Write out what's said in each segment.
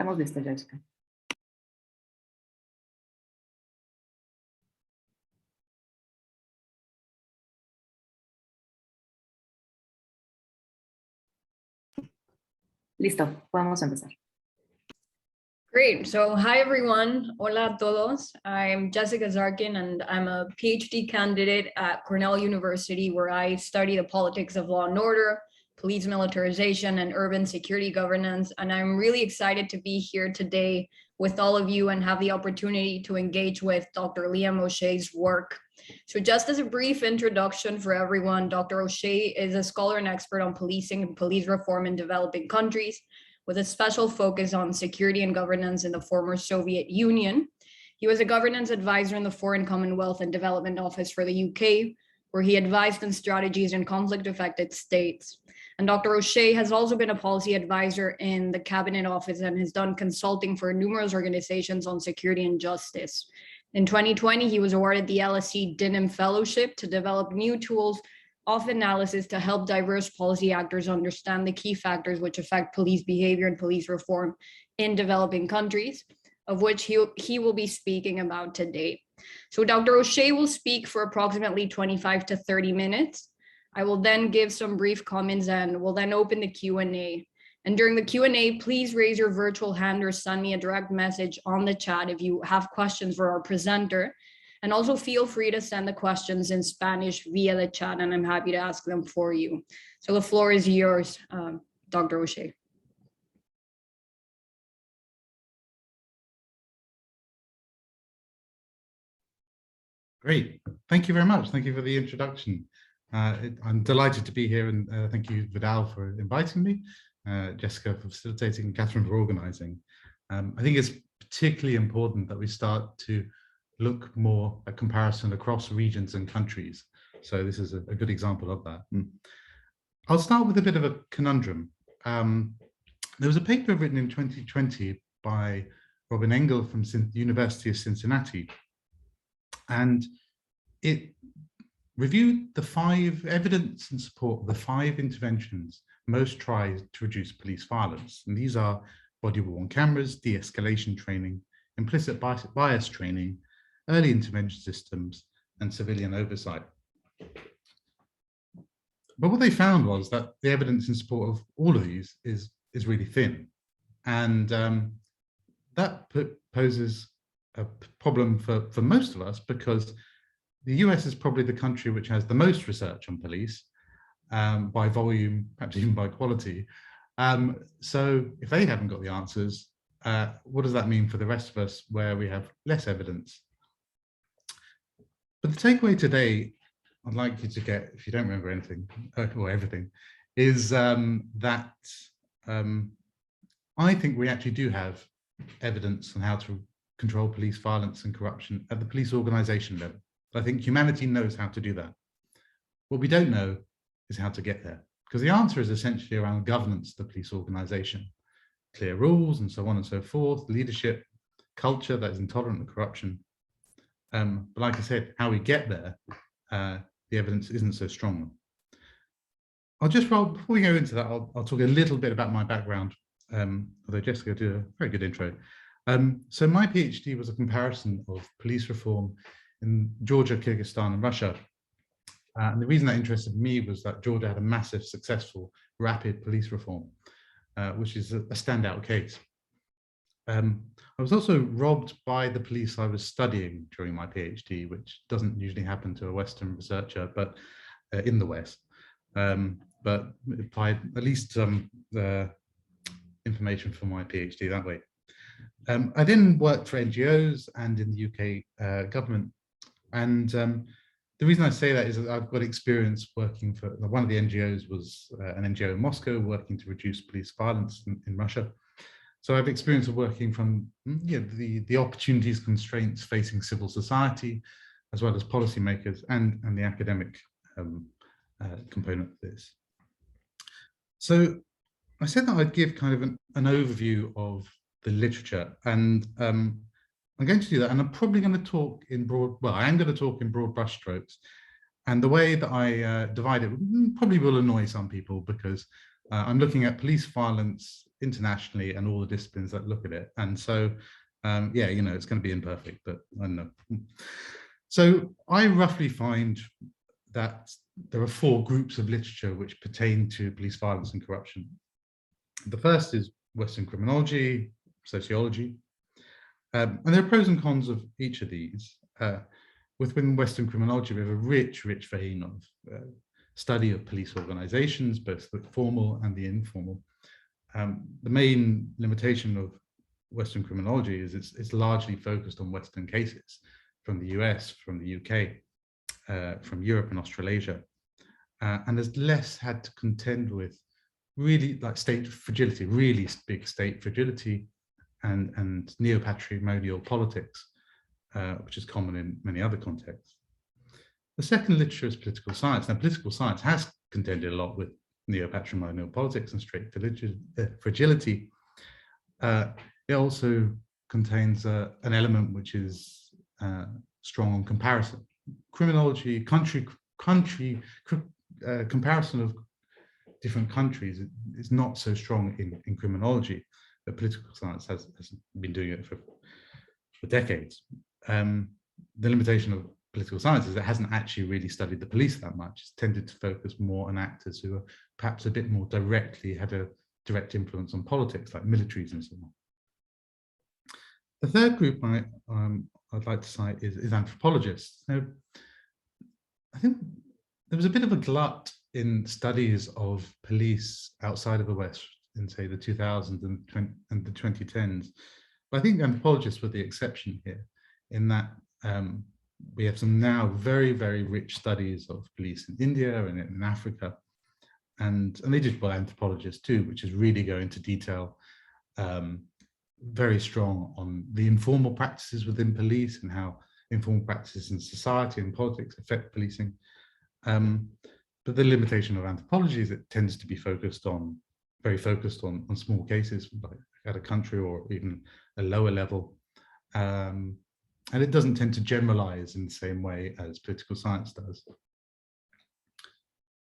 Estamos listos, Jessica. Listo, podemos empezar. Great. So hi, everyone. Hola a todos. I'm Jessica Zarkin, and I'm a PhD candidate at Cornell University, where I study the politics of law and order, police militarization, and urban security governance. And I'm really excited to be here today with all of you and have the opportunity to engage with Dr. Liam O'Shea's work. So just as a brief introduction for everyone, Dr. O'Shea is a scholar and expert on policing and police reform in developing countries, with a special focus on security and governance in the former Soviet Union. He was a governance advisor in the Foreign Commonwealth and Development Office for the UK, where he advised on strategies in conflict-affected states. And Dr. O'Shea has also been a policy advisor in the Cabinet Office and has done consulting for numerous organizations on security and justice. In 2020, he was awarded the LSE Denham Fellowship to develop new tools of analysis to help diverse policy actors understand the key factors which affect police behavior and police reform in developing countries, of which he will be speaking about today. So Dr. O'Shea will speak for approximately 25 to 30 minutes. I will then give some brief comments and we'll then open the Q&A. And during the Q&A, please raise your virtual hand or send me a direct message on the chat if you have questions for our presenter. And also feel free to send the questions in Spanish via the chat, and I'm happy to ask them for you. So the floor is yours, Dr. O'Shea. Great. Thank you very much. Thank you for the introduction. I'm delighted to be here, and thank you, Vidal, for inviting me, Jessica for facilitating, and Catherine for organizing. I think it's particularly important that we start to look more at comparison across regions and countries. So this is a good example of that. I'll start with a bit of a conundrum. There was a paper written in 2020 by Robin Engel from University of Cincinnati, and it reviewed the 5 evidence and support of the 5 interventions most tried to reduce police violence. And these are body-worn cameras, de-escalation training, implicit bias training, early intervention systems, and civilian oversight. But what they found was that the evidence in support of all of these is really thin. And that poses a problem for most of us, because the US is probably the country which has the most research on police by volume, perhaps even by quality. So if they haven't got the answers, what does that mean for the rest of us where we have less evidence? But the takeaway today I'd like you to get, if you don't remember anything or everything, is that I think we actually do have evidence on how to control police violence and corruption at the police organization level. I think humanity knows how to do that. What we don't know is how to get there, because the answer is essentially around governance of the police organization, clear rules and so on and so forth, leadership, culture that is intolerant of corruption. But like I said, how we get there, the evidence isn't so strong. Before we go into that, I'll talk a little bit about my background, although Jessica did a very good intro. So my PhD was a comparison of police reform in Georgia, Kyrgyzstan, and Russia. And the reason that interested me was that Georgia had a massive, successful, rapid police reform, which is a standout case. I was also robbed by the police I was studying during my PhD, which doesn't usually happen to a Western researcher, but in the West. But applied at least the information for my PhD that way. I then worked for NGOs and in the UK government. And the reason I say that is that I've got experience working for, one of the NGOs was an NGO in Moscow working to reduce police violence in Russia. So I have experience of working from the opportunities, constraints facing civil society, as well as policymakers and the academic component of this. So I said that I'd give kind of an overview of the literature, and I'm going to do that, and I'm probably going to talk in broad, well, I am going to talk in broad brushstrokes. And the way that I divide it probably will annoy some people, because I'm looking at police violence internationally and all the disciplines that look at it. And so, yeah, you know, it's going to be imperfect, but I don't know. So I roughly find that there are 4 groups of literature which pertain to police violence and corruption. The first is Western criminology, sociology, and there are pros and cons of each of these. Within Western criminology, we have a rich vein of study of police organizations, both the formal and the informal. The main limitation of Western criminology is it's largely focused on Western cases from the US, from the UK, from Europe and Australasia, and has less had to contend with really like state fragility, really big state fragility, and neo-patrimonial politics, which is common in many other contexts. The second literature is political science. Now, political science has contended a lot with neo-patrimonial politics and state fragility. It also contains an element which is strong on comparison. Criminology, comparison of different countries is not so strong in criminology, but political science has been doing it for decades. The limitation of political science is it hasn't actually really studied the police that much. It's tended to focus more on actors who are perhaps a bit more directly had a direct influence on politics, like militaries and so on. The third group I'd like to cite is anthropologists. Now, I think there was a bit of a glut in studies of police outside of the West in, say, the 2000s and the 2010s. But I think anthropologists were the exception here, in that we have some now very, very rich studies of police in India and in Africa. And they did by anthropologists too, which is really go into detail, very strong on the informal practices within police and how informal practices in society and politics affect policing. But the limitation of anthropology is it tends to be very focused on small cases, like at a country or even a lower level. And it doesn't tend to generalize in the same way as political science does.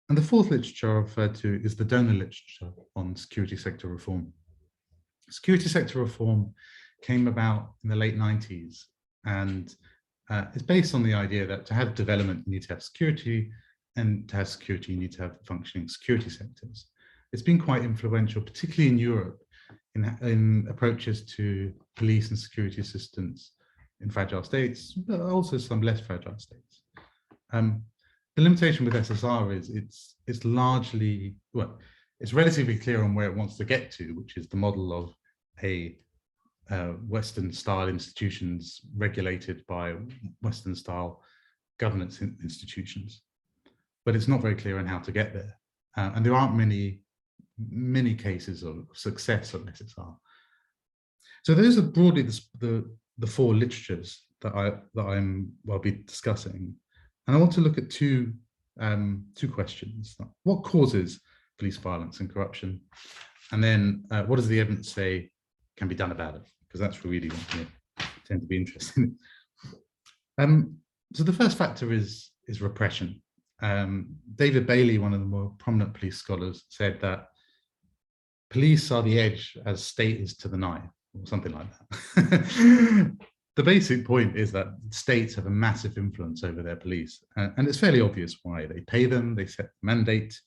And the fourth literature I referred to is the donor literature on security sector reform. Security sector reform came about in the late 90s, and it's based on the idea that to have development, you need to have security, and to have security, you need to have functioning security sectors. It's been quite influential, particularly in Europe, in approaches to police and security assistance in fragile states, but also some less fragile states. The limitation with SSR is it's largely, well, it's relatively clear on where it wants to get to, which is the model of a Western style institutions regulated by Western style governance institutions. But it's not very clear on how to get there. And there aren't many cases of success of SSR. So those are broadly the 4 literatures that I'll be discussing. And I want to look at two questions. What causes police violence and corruption? And then what does the evidence say can be done about it? Because that's really what I tend to be interested in. So the first factor is repression. David Bailey, one of the more prominent police scholars, said that police are the edge as state is to the knife, or something like that. The basic point is that states have a massive influence over their police, and it's fairly obvious why. They pay them, they set the mandate,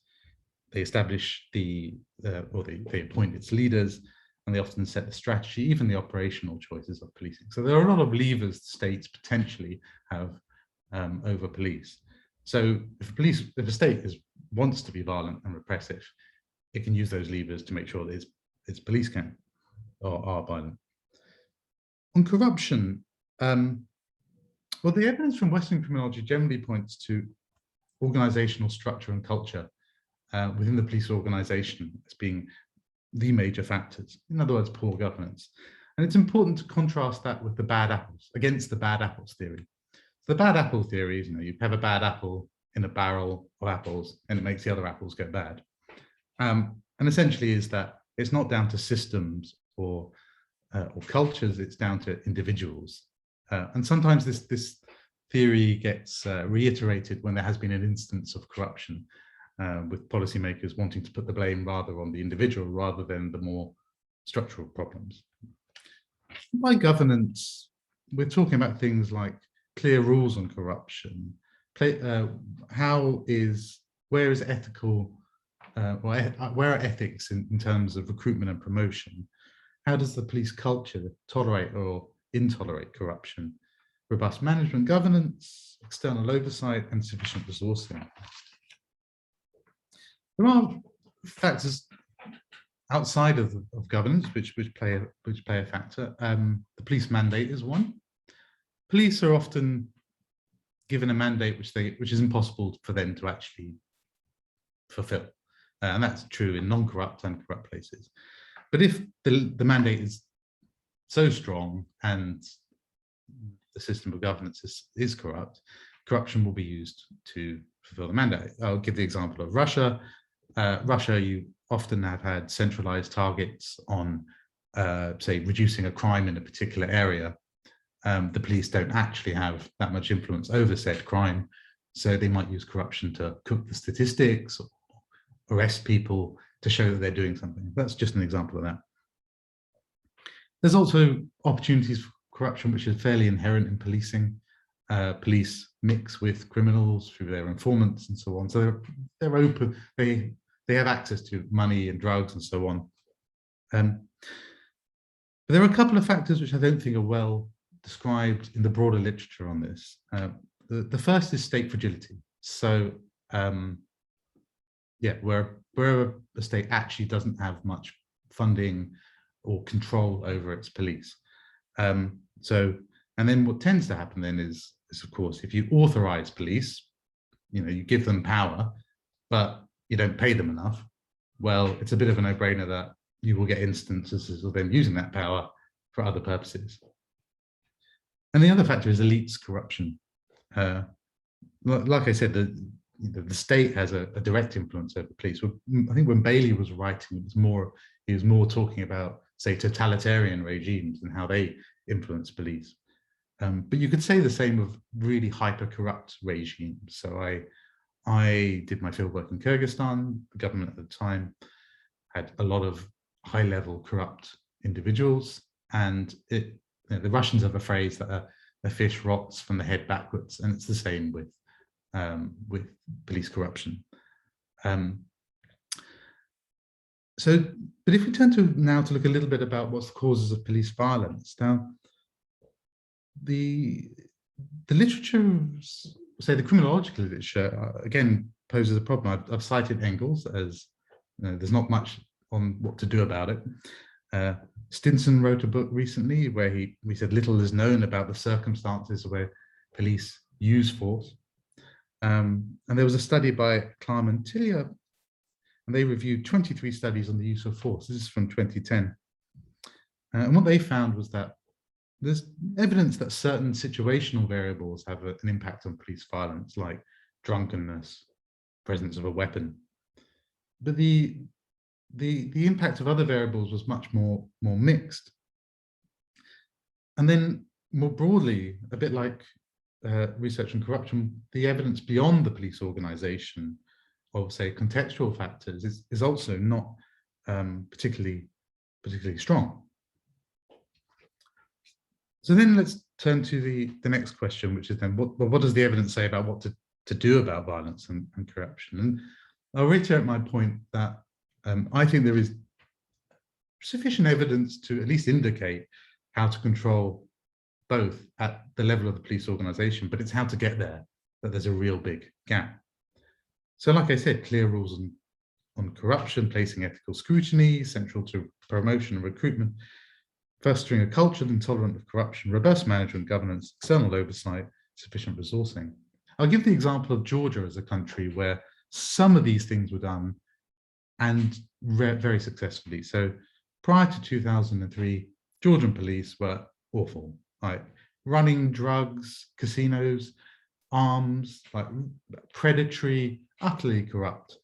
they establish they appoint its leaders, and they often set the strategy, even the operational choices of policing. So there are a lot of levers states potentially have over police. So if a state wants to be violent and repressive, it can use those levers to make sure that its police are violent. On corruption, well, the evidence from Western criminology generally points to organizational structure and culture within the police organization as being the major factors. In other words, poor governance. And it's important to contrast that with the bad apples, against the bad apples theory. So the bad apple theory is, you have a bad apple in a barrel of apples and it makes the other apples go bad. And essentially is that it's not down to systems or cultures, it's down to individuals. And sometimes this theory gets reiterated when there has been an instance of corruption. with policymakers wanting to put the blame rather on the individual rather than the more structural problems. By governance, we're talking about things like clear rules on corruption, where is ethical, where are ethics in terms of recruitment and promotion? How does the police culture tolerate or intolerate corruption? Robust management governance, external oversight, and sufficient resourcing. There are factors outside of governance which play a factor. The police mandate is one. Police are often given a mandate which is impossible for them to actually fulfill, and that's true in non-corrupt and corrupt places. But if the mandate is so strong and the system of governance is corrupt, corruption will be used to fulfill the mandate. I'll give the example of Russia. Russia, you often have had centralized targets on, say, reducing a crime in a particular area. The police don't actually have that much influence over said crime, so they might use corruption to cook the statistics or arrest people to show that they're doing something. That's just an example of that. There's also opportunities for corruption which is fairly inherent in policing. Police mix with criminals through their informants and so on. So they're open, they have access to money and drugs and so on. But there are a couple of factors which I don't think are well described in the broader literature on this. The first is state fragility. So yeah, where a state actually doesn't have much funding or control over its police. And then what tends to happen then is of course, if you authorize police, you give them power, but you don't pay them enough, well, it's a bit of a no-brainer that you will get instances of them using that power for other purposes. And the other factor is elites corruption. Like I said, the state has a direct influence over police. I think when Bailey was writing, he was more talking about, say, totalitarian regimes and how they influence police. But you could say the same of really hyper-corrupt regimes. So I did my fieldwork in Kyrgyzstan. The government at the time had a lot of high-level corrupt individuals, and the Russians have a phrase that a fish rots from the head backwards, and it's the same with police corruption. But if we turn now to look a little bit about what's the causes of police violence. Now, the literature, say the criminological literature, again poses a problem. I've cited Engels as there's not much on what to do about it. Stinson wrote a book recently where he said little is known about the circumstances where police use force. And there was a study by Klam and Tillier, and they reviewed 23 studies on the use of force. This is from 2010. And what they found was that there's evidence that certain situational variables have an impact on police violence, like drunkenness, presence of a weapon. But the impact of other variables was much more mixed. And then more broadly, a bit like research on corruption, the evidence beyond the police organization of, say, contextual factors is also not particularly strong. So then let's turn to the next question, which is then what does the evidence say about what to do about violence and corruption? And I'll reiterate my point that I think there is sufficient evidence to at least indicate how to control both at the level of the police organization, but it's how to get there that there's a real big gap. So like I said, clear rules on corruption, placing ethical scrutiny, central to promotion and recruitment, fostering a culture intolerant of corruption, robust management governance, external oversight, sufficient resourcing. I'll give the example of Georgia as a country where some of these things were done and very successfully. So prior to 2003, Georgian police were awful, like running drugs, casinos, arms, like predatory, utterly corrupt.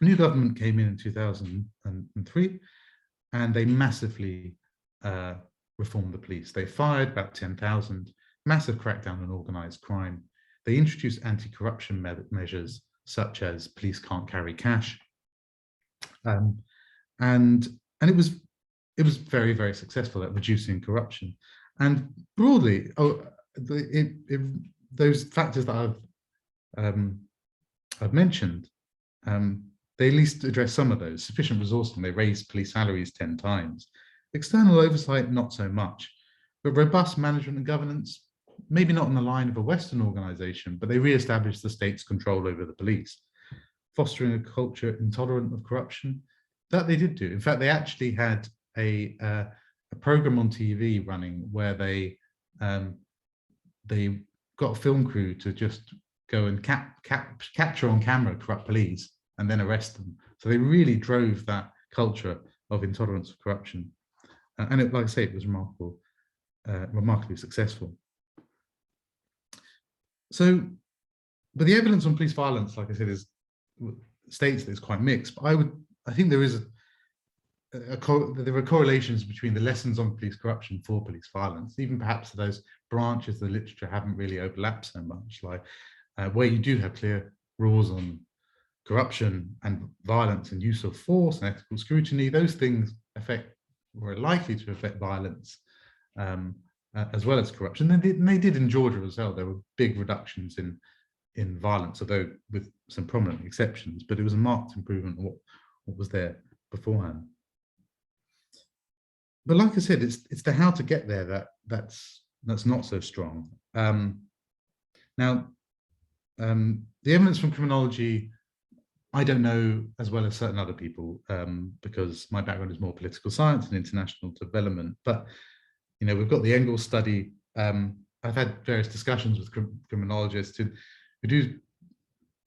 A new government came in 2003, and they massively reformed the police. They fired about 10,000, massive crackdown on organized crime. They introduced anti-corruption measures such as police can't carry cash. And it was very, very successful at reducing corruption. And broadly, those factors that I've mentioned, they at least address some of those. Sufficient resourcing, they raised police salaries 10 times. External oversight, not so much. But robust management and governance, maybe not in the line of a Western organization, but they re-established the state's control over the police. Fostering a culture intolerant of corruption, that they did do. In fact, they actually had a program on TV running where they got a film crew to just go and capture on camera corrupt police and then arrest them. So they really drove that culture of intolerance of corruption. And it, like I say, it was remarkably successful. So, but the evidence on police violence, like I said, states that it's quite mixed. But I think there is there are correlations between the lessons on police corruption for police violence, even perhaps those branches of the literature haven't really overlapped so much, like where you do have clear rules on corruption and violence and use of force and ethical scrutiny. Those things were likely to affect violence as well as corruption. And they did in Georgia as well. There were big reductions in violence, although with some prominent exceptions, but it was a marked improvement on what was there beforehand. But like I said, it's the how to get there that's not so strong. Now, the evidence from criminology, I don't know as well as certain other people, because my background is more political science and international development. But you know, we've got the Engels study. I've had various discussions with criminologists who do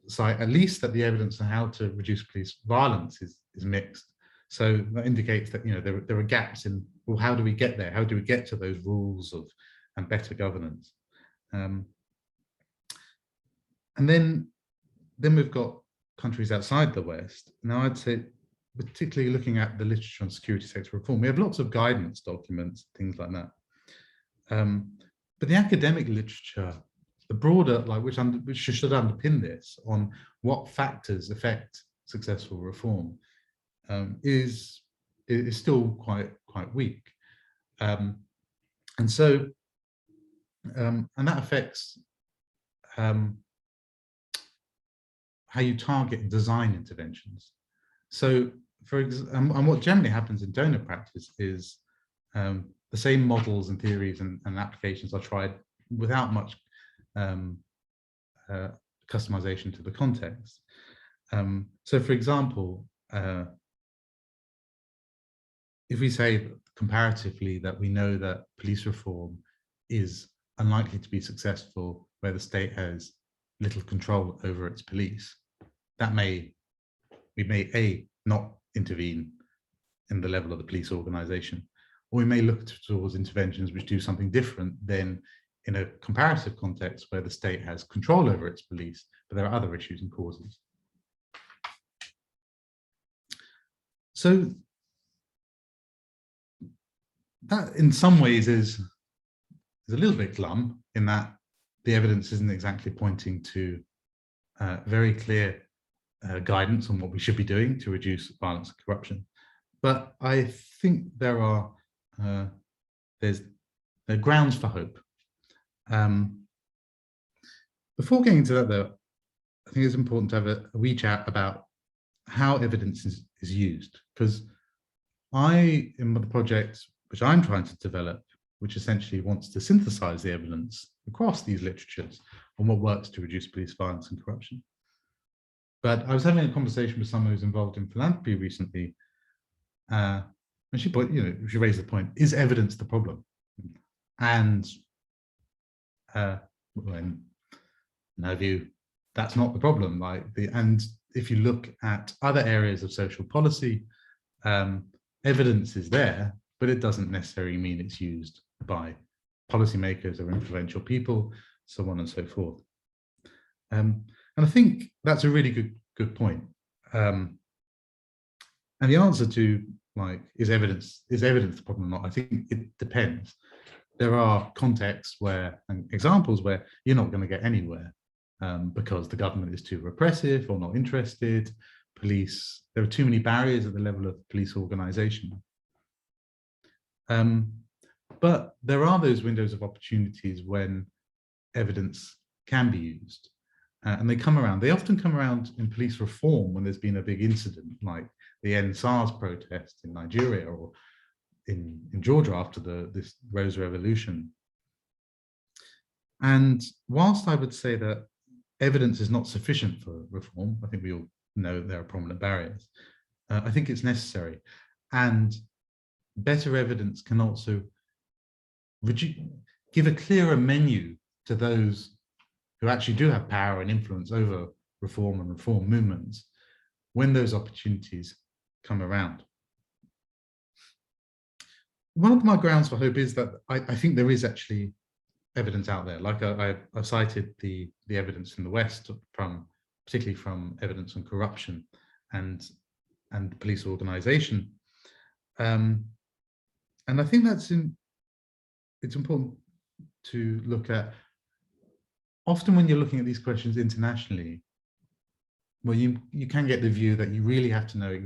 cite at least that the evidence on how to reduce police violence is mixed. So that indicates that, you know, there are gaps in, well, how do we get there? How do we get to those rules and better governance? And then we've got countries outside the West. Now, I'd say, particularly looking at the literature on security sector reform, we have lots of guidance documents, things like that. But the academic literature, the broader, like which should underpin this on what factors affect successful reform, is still quite weak, and so and that affects how you target and design interventions. So, for example, and what generally happens in donor practice is the same models and theories and applications are tried without much customization to the context. So, for example, if we say comparatively that we know that police reform is unlikely to be successful where the state has little control over its police, we may not intervene in the level of the police organization, or we may look towards interventions which do something different than in a comparative context where the state has control over its police, but there are other issues and causes. So that in some ways is a little bit glum, in that the evidence isn't exactly pointing to very clear guidance on what we should be doing to reduce violence and corruption. But I think there are grounds for hope. Before getting to that, though, I think it's important to have a wee chat about how evidence is used, because in the project which I'm trying to develop, which essentially wants to synthesize the evidence across these literatures on what works to reduce police violence and corruption. But I was having a conversation with someone who's involved in philanthropy recently, and she raised the point: is evidence the problem? And in her view, that's not the problem. And if you look at other areas of social policy, evidence is there, but it doesn't necessarily mean it's used by policymakers or influential people, so on and so forth. And I think that's a really good point. And the answer to, like, is evidence the problem or not? I think it depends. There are contexts and examples where you're not going to get anywhere because the government is too repressive or not interested. Police, there are too many barriers at the level of police organization. But there are those windows of opportunities when evidence can be used. And they come around. They often come around in police reform when there's been a big incident, like the End SARS protest in Nigeria or in Georgia after this Rose Revolution. And whilst I would say that evidence is not sufficient for reform, I think we all know there are prominent barriers. I think it's necessary. And better evidence can also give a clearer menu to those who actually do have power and influence over reform and reform movements when those opportunities come around. One of my grounds for hope is that I think there is actually evidence out there. Like I cited the evidence in the West, particularly from evidence on corruption and the police organization. And I think it's important to look at, often when you're looking at these questions internationally, well, you can get the view that you really have to know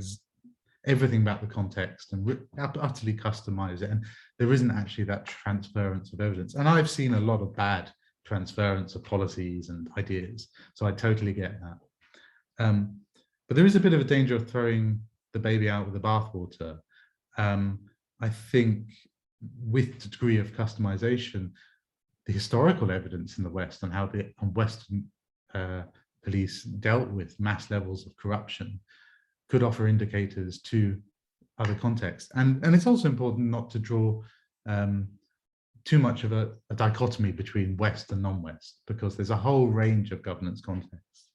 everything about the context and utterly customize it. And there isn't actually that transference of evidence. And I've seen a lot of bad transference of policies and ideas. So I totally get that. But there is a bit of a danger of throwing the baby out with the bathwater. I think with the degree of customization, the historical evidence in the West on how the Western police dealt with mass levels of corruption could offer indicators to other contexts. And it's also important not to draw too much of a dichotomy between West and non-West, because there's a whole range of governance contexts.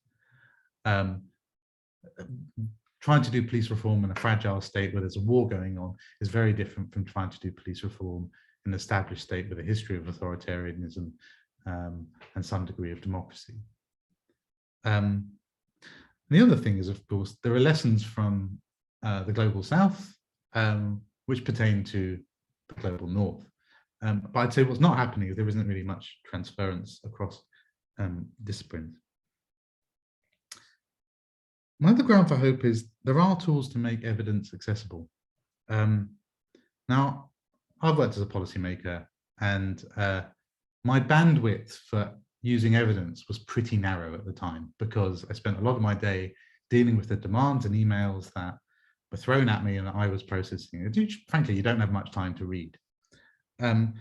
Trying to do police reform in a fragile state where there's a war going on is very different from trying to do police reform in an established state with a history of authoritarianism and some degree of democracy. The other thing is, of course, there are lessons from the global South which pertain to the global North. But I'd say what's not happening is there isn't really much transference across disciplines. My other ground for hope is there are tools to make evidence accessible. Now, I've worked as a policymaker, and my bandwidth for using evidence was pretty narrow at the time, because I spent a lot of my day dealing with the demands and emails that were thrown at me and that I was processing. Frankly, you don't have much time to read. The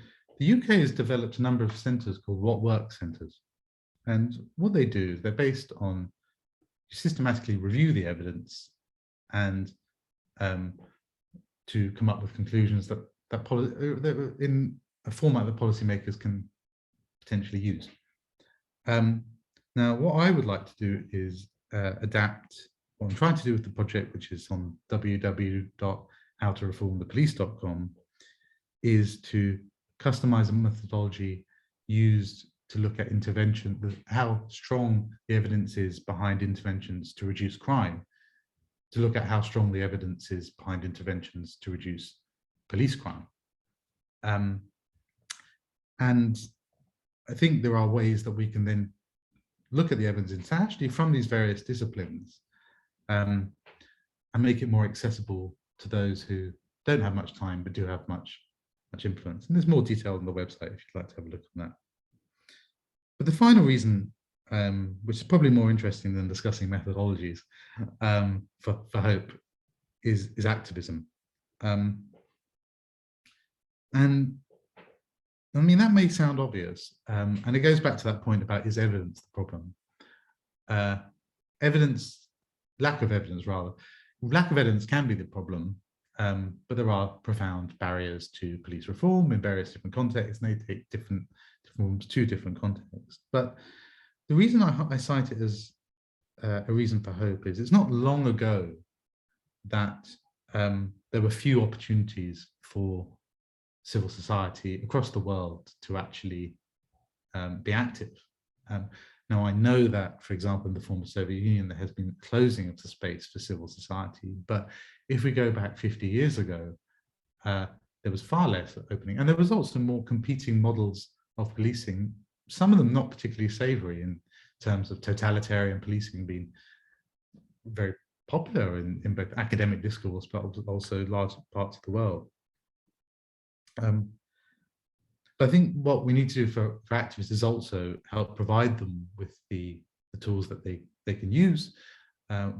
UK has developed a number of centres called What Works centres. And what they do is they're based on systematically review the evidence and to come up with conclusions that in a format that policymakers can potentially use. Now, what I would like to do is adapt what I'm trying to do with the project, which is on www.howtoreformthepolice.com, is to customize a methodology used to look at intervention, how strong the evidence is behind interventions to reduce crime, to look at how strong the evidence is behind interventions to reduce police crime. And I think there are ways that we can then look at the evidence internationally from these various disciplines and make it more accessible to those who don't have much time but do have much influence. And there's more detail on the website if you'd like to have a look on that. But the final reason, which is probably more interesting than discussing methodologies for hope, is activism. And I mean, that may sound obvious, and it goes back to that point about, is evidence the problem? Lack of evidence can be the problem, but there are profound barriers to police reform in various different contexts, and they take different forms to different contexts. But the reason I cite it as a reason for hope is it's not long ago that there were few opportunities for civil society across the world to actually be active. Now, I know that, for example, in the former Soviet Union, there has been closing of the space for civil society. But if we go back 50 years ago, there was far less opening. And there was also more competing models of policing, some of them not particularly savory. In terms of totalitarian policing being very popular in both academic discourse, but also large parts of the world. But I think what we need to do for activists is also help provide them with the tools that they can use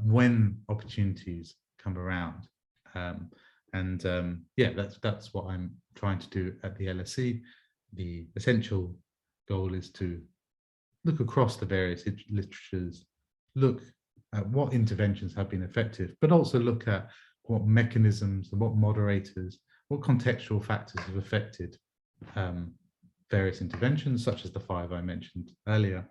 when opportunities come around. Yeah, that's what I'm trying to do at the LSE. The essential goal is to look across the various literatures, look at what interventions have been effective, but also look at what mechanisms and what moderators, what contextual factors have affected various interventions, such as the 5 I mentioned earlier,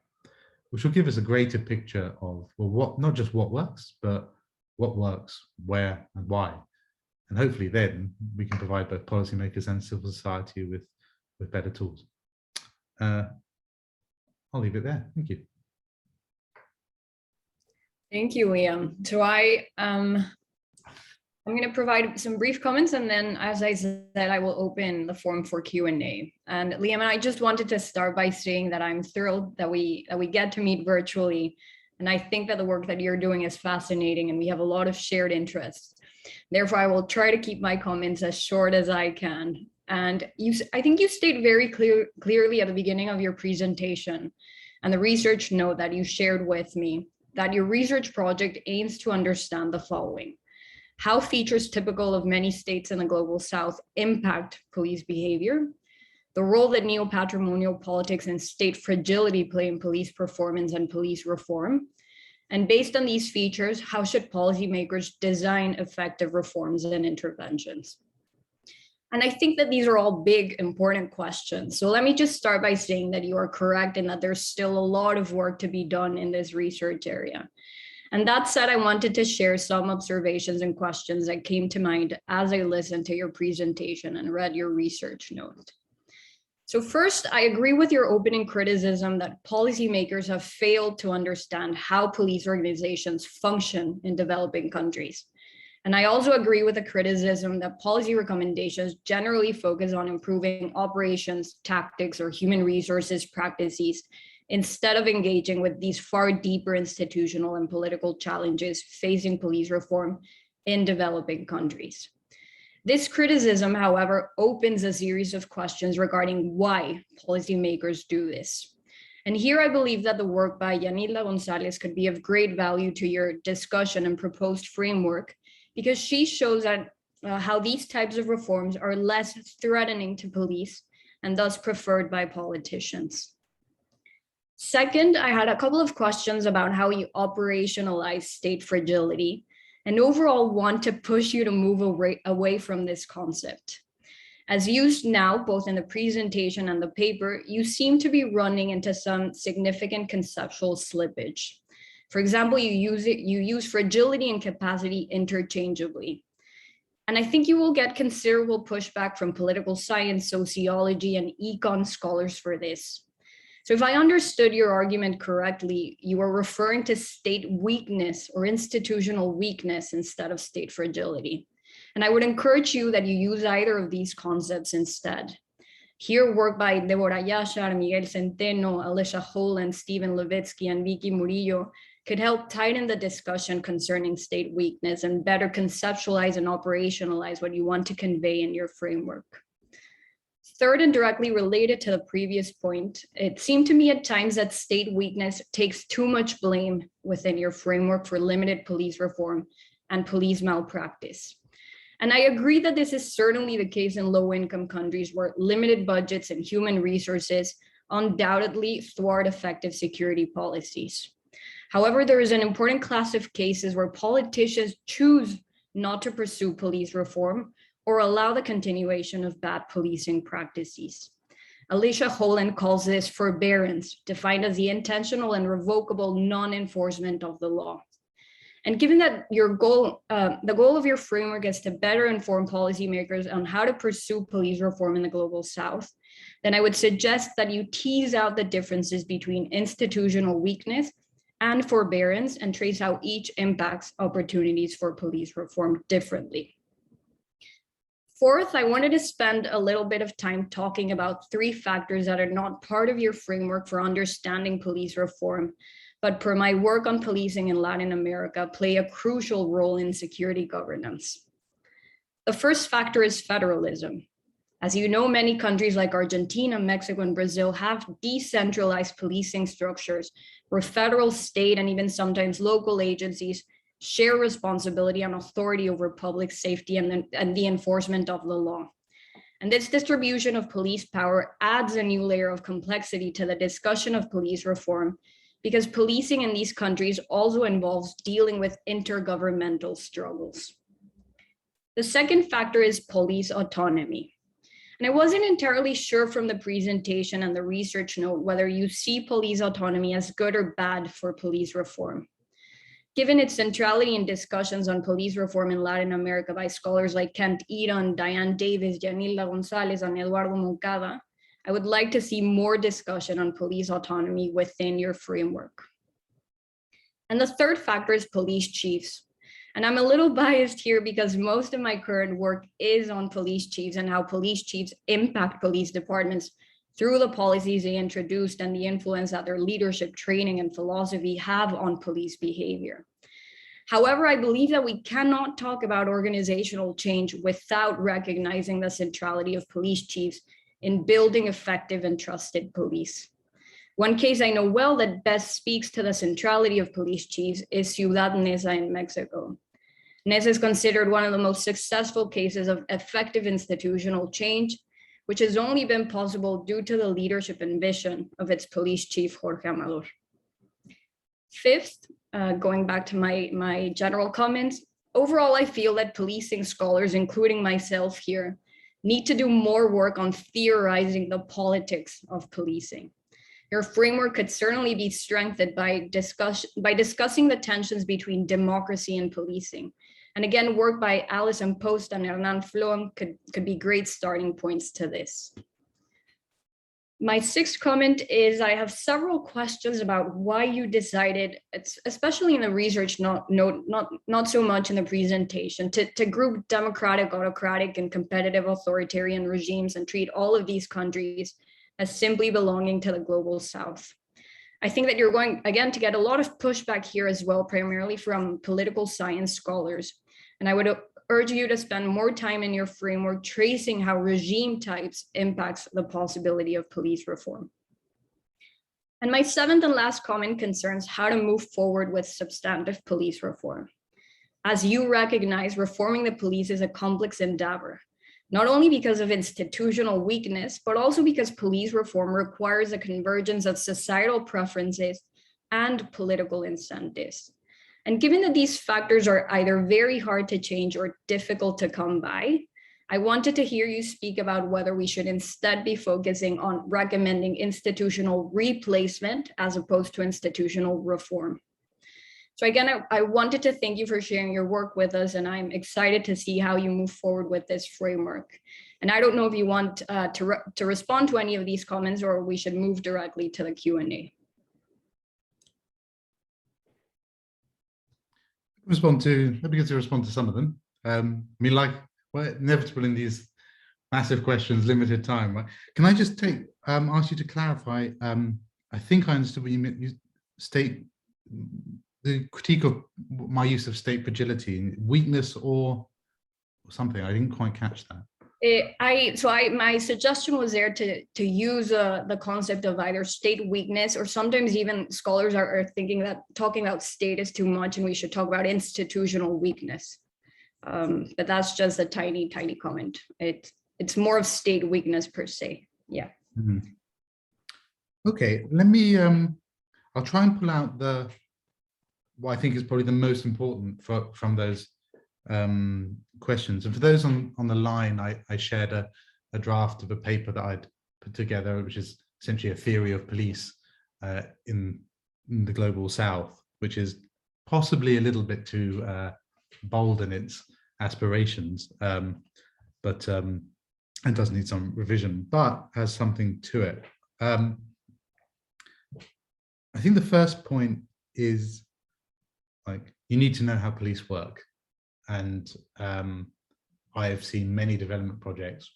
which will give us a greater picture of, well, what, not just what works, but what works, where and why. And hopefully then we can provide both policymakers and civil society with better tools. I'll leave it there. Thank you. Thank you, Liam. So I'm going to provide some brief comments, and then, as I said, I will open the forum for Q&A. And Liam and I just wanted to start by saying that I'm thrilled that we get to meet virtually. And I think that the work that you're doing is fascinating, and we have a lot of shared interests. Therefore, I will try to keep my comments as short as I can. And I think you stated very clearly at the beginning of your presentation and the research note that you shared with me that your research project aims to understand the following: how features typical of many states in the global South impact police behavior, the role that neo-patrimonial politics and state fragility play in police performance and police reform, and based on these features, how should policymakers design effective reforms and interventions? And I think that these are all big, important questions. So let me just start by saying that you are correct in that there's still a lot of work to be done in this research area. And that said, I wanted to share some observations and questions that came to mind as I listened to your presentation and read your research note. So first, I agree with your opening criticism that policymakers have failed to understand how police organizations function in developing countries. And I also agree with the criticism that policy recommendations generally focus on improving operations, tactics, or human resources practices, instead of engaging with these far deeper institutional and political challenges facing police reform in developing countries. This criticism, however, opens a series of questions regarding why policymakers do this. And here I believe that the work by Yanila Gonzalez could be of great value to your discussion and proposed framework, because she shows that how these types of reforms are less threatening to police and thus preferred by politicians. Second, I had a couple of questions about how you operationalize state fragility, and overall want to push you to move away from this concept. As used now, both in the presentation and the paper, you seem to be running into some significant conceptual slippage. For example, you use fragility and capacity interchangeably. And I think you will get considerable pushback from political science, sociology, and econ scholars for this. So if I understood your argument correctly, you are referring to state weakness or institutional weakness instead of state fragility. And I would encourage you that you use either of these concepts instead. Here, work by Deborah Yashar, Miguel Centeno, Alicia Holland, Stephen Levitsky, and Vicky Murillo could help tighten the discussion concerning state weakness and better conceptualize and operationalize what you want to convey in your framework. Third, and directly related to the previous point, it seemed to me at times that state weakness takes too much blame within your framework for limited police reform and police malpractice. And I agree that this is certainly the case in low-income countries where limited budgets and human resources undoubtedly thwart effective security policies. However, there is an important class of cases where politicians choose not to pursue police reform or allow the continuation of bad policing practices. Alicia Holland calls this forbearance, defined as the intentional and revocable non-enforcement of the law. And given that your goal, the goal of your framework is to better inform policymakers on how to pursue police reform in the global South, then I would suggest that you tease out the differences between institutional weakness and forbearance and trace how each impacts opportunities for police reform differently. Fourth, I wanted to spend a little bit of time talking about 3 factors that are not part of your framework for understanding police reform, but per my work on policing in Latin America, play a crucial role in security governance. The first factor is federalism. As you know, many countries like Argentina, Mexico, and Brazil have decentralized policing structures where federal, state, and even sometimes local agencies share responsibility and authority over public safety and the enforcement of the law. And this distribution of police power adds a new layer of complexity to the discussion of police reform, because policing in these countries also involves dealing with intergovernmental struggles. The second factor is police autonomy. And I wasn't entirely sure from the presentation and the research note whether you see police autonomy as good or bad for police reform. Given its centrality in discussions on police reform in Latin America by scholars like Kent Eaton, Diane Davis, Yanila Gonzalez, and Eduardo Moncada, I would like to see more discussion on police autonomy within your framework. And the third factor is police chiefs. And I'm a little biased here because most of my current work is on police chiefs and how police chiefs impact police departments through the policies they introduced and the influence that their leadership training and philosophy have on police behavior. However, I believe that we cannot talk about organizational change without recognizing the centrality of police chiefs in building effective and trusted police. One case I know well that best speaks to the centrality of police chiefs is Ciudad Neza in Mexico. Neza is considered one of the most successful cases of effective institutional change, which has only been possible due to the leadership and vision of its police chief, Jorge Amador. Fifth, going back to my general comments, overall, I feel that policing scholars, including myself here, need to do more work on theorizing the politics of policing. Your framework could certainly be strengthened by discussing the tensions between democracy and policing. And again, work by Alison Post and Hernan Flom could be great starting points to this. My sixth comment is I have several questions about why you decided, especially in the research note, not so much in the presentation, to group democratic, autocratic, and competitive authoritarian regimes and treat all of these countries as simply belonging to the global South. I think that you're going, again, to get a lot of pushback here as well, primarily from political science scholars. And I would urge you to spend more time in your framework tracing how regime types impacts the possibility of police reform. And my seventh and last comment concerns how to move forward with substantive police reform. As you recognize, reforming the police is a complex endeavor, not only because of institutional weakness, but also because police reform requires a convergence of societal preferences and political incentives. And given that these factors are either very hard to change or difficult to come by, I wanted to hear you speak about whether we should instead be focusing on recommending institutional replacement as opposed to institutional reform. So again, I wanted to thank you for sharing your work with us, and I'm excited to see how you move forward with this framework. And I don't know if you want to respond to any of these comments, or we should move directly to the Q&A. Let me get to respond to some of them. I mean, like, well, inevitable in these massive questions, limited time. Right? Can I just ask you to clarify? I think I understood what you meant. The critique of my use of state fragility, weakness or something. I didn't quite catch that. My suggestion was there to use the concept of either state weakness, or sometimes even scholars are thinking that talking about state is too much and we should talk about institutional weakness. But that's just a tiny comment. It's more of state weakness per se. Yeah. Mm-hmm. Okay, let me. I'll try and pull out what I think is probably the most important from those questions. And for those on the line, I shared a draft of a paper that I'd put together, which is essentially a theory of police in the global South, which is possibly a little bit too bold in its aspirations, but it does need some revision, but has something to it. I think the first point is, like, you need to know how police work. And I have seen many development projects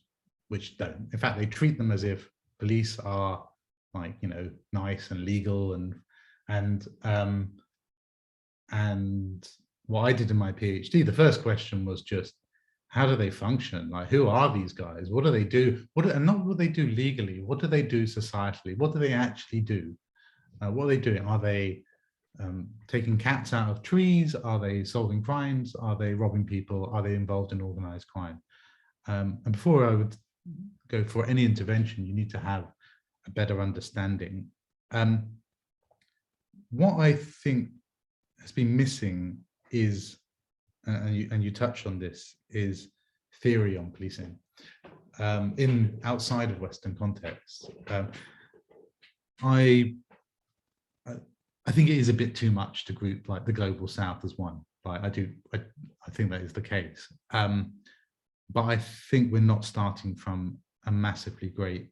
which don't. In fact, they treat them as if police are like, you know, nice and legal, and what I did in my PhD, the first question was just, how do they function? Like, who are these guys? What do they do? And not what they do legally, what do they do societally? What do they actually do? What are they doing? Are they taking cats out of trees? Are they solving crimes? Are they robbing people? Are they involved in organized crime? And before I would go for any intervention, you need to have a better understanding. What I think has been missing is, and you touched on this, is theory on policing in outside of Western contexts. I think it is a bit too much to group like the global South as one. Like I think that is the case. But I think we're not starting from a massively great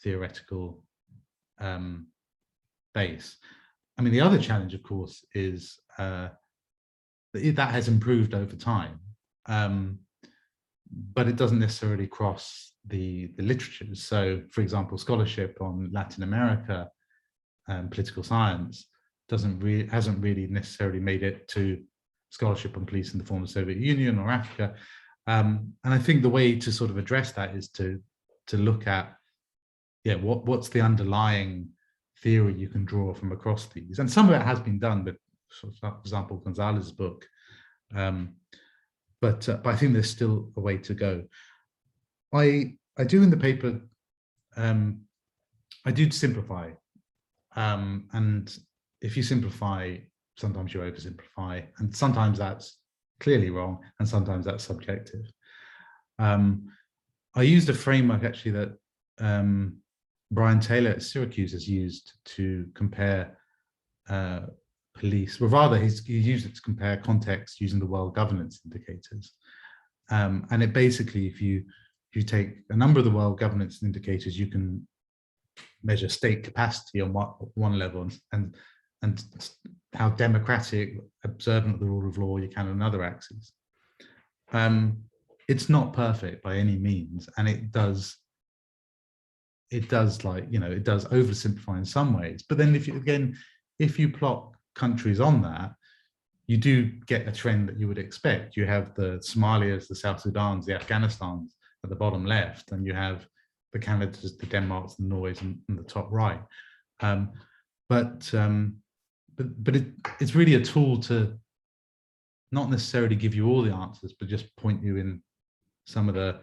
theoretical base. I mean, the other challenge, of course, is that has improved over time, but it doesn't necessarily cross the literatures. So, for example, scholarship on Latin America and political science hasn't really necessarily made it to scholarship on police in the former Soviet Union or Africa. And I think the way to sort of address that is to look at, yeah, what's the underlying theory you can draw from across these, and some of it has been done, but for example, Gonzalez's book. But I think there's still a way to go. I do in the paper, I do simplify, and if you simplify, sometimes you oversimplify, and sometimes that's clearly wrong, and sometimes that's subjective. I used a framework actually that Brian Taylor at Syracuse has used to compare police, well, rather he used it to compare context using the world governance indicators. And it basically, if you take a number of the world governance indicators, you can measure state capacity on one level, and how democratic, observant of the rule of law you can on another axis. It's not perfect by any means, and it does like, you know, it does oversimplify in some ways. But then if you plot countries on that, you do get a trend that you would expect. You have the Somalias, the South Sudans, the Afghanistans at the bottom left, and you have the Canadas, the Denmarks, the Norways in the top right. But it's really a tool to not necessarily give you all the answers, but just point you in some of the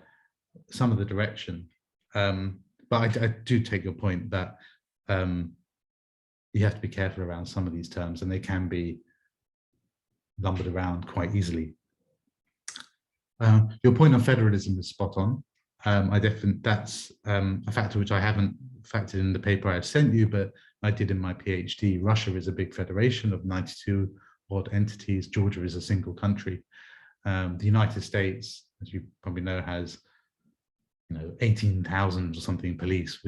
direction. But I do take your point that you have to be careful around some of these terms, and they can be lumbered around quite easily. Your point on federalism is spot on. That's a factor which I haven't factored in the paper I've sent you, but I did in my PhD. Russia is a big federation of 92 odd entities. Georgia is a single country. The United States, as you probably know, has 18,000 or something police,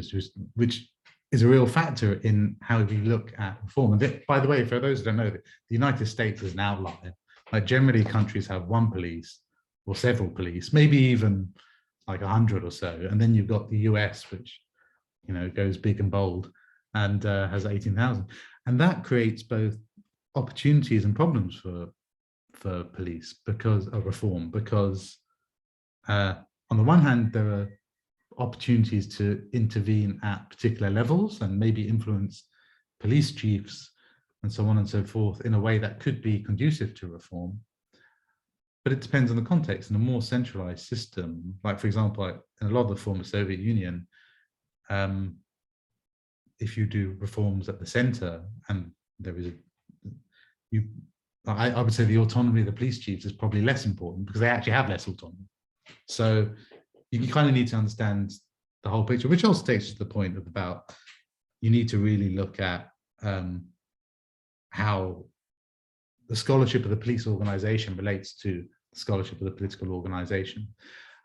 which is a real factor in how we look at reform. And by the way, for those who don't know, the United States is an outlier. Like generally, countries have one police or several police, maybe even like 100 or so. And then you've got the US, which goes big and bold and has 18,000. And that creates both opportunities and problems for police because of reform, because on the one hand, there are opportunities to intervene at particular levels and maybe influence police chiefs and so on and so forth in a way that could be conducive to reform. But it depends on the context. In a more centralized system, like for example, in a lot of the former Soviet Union, if you do reforms at the center, and there is I would say the autonomy of the police chiefs is probably less important because they actually have less autonomy. So you kind of need to understand the whole picture, which also takes us to the point of about you need to really look at how the scholarship of the police organization relates to the scholarship of the political organization.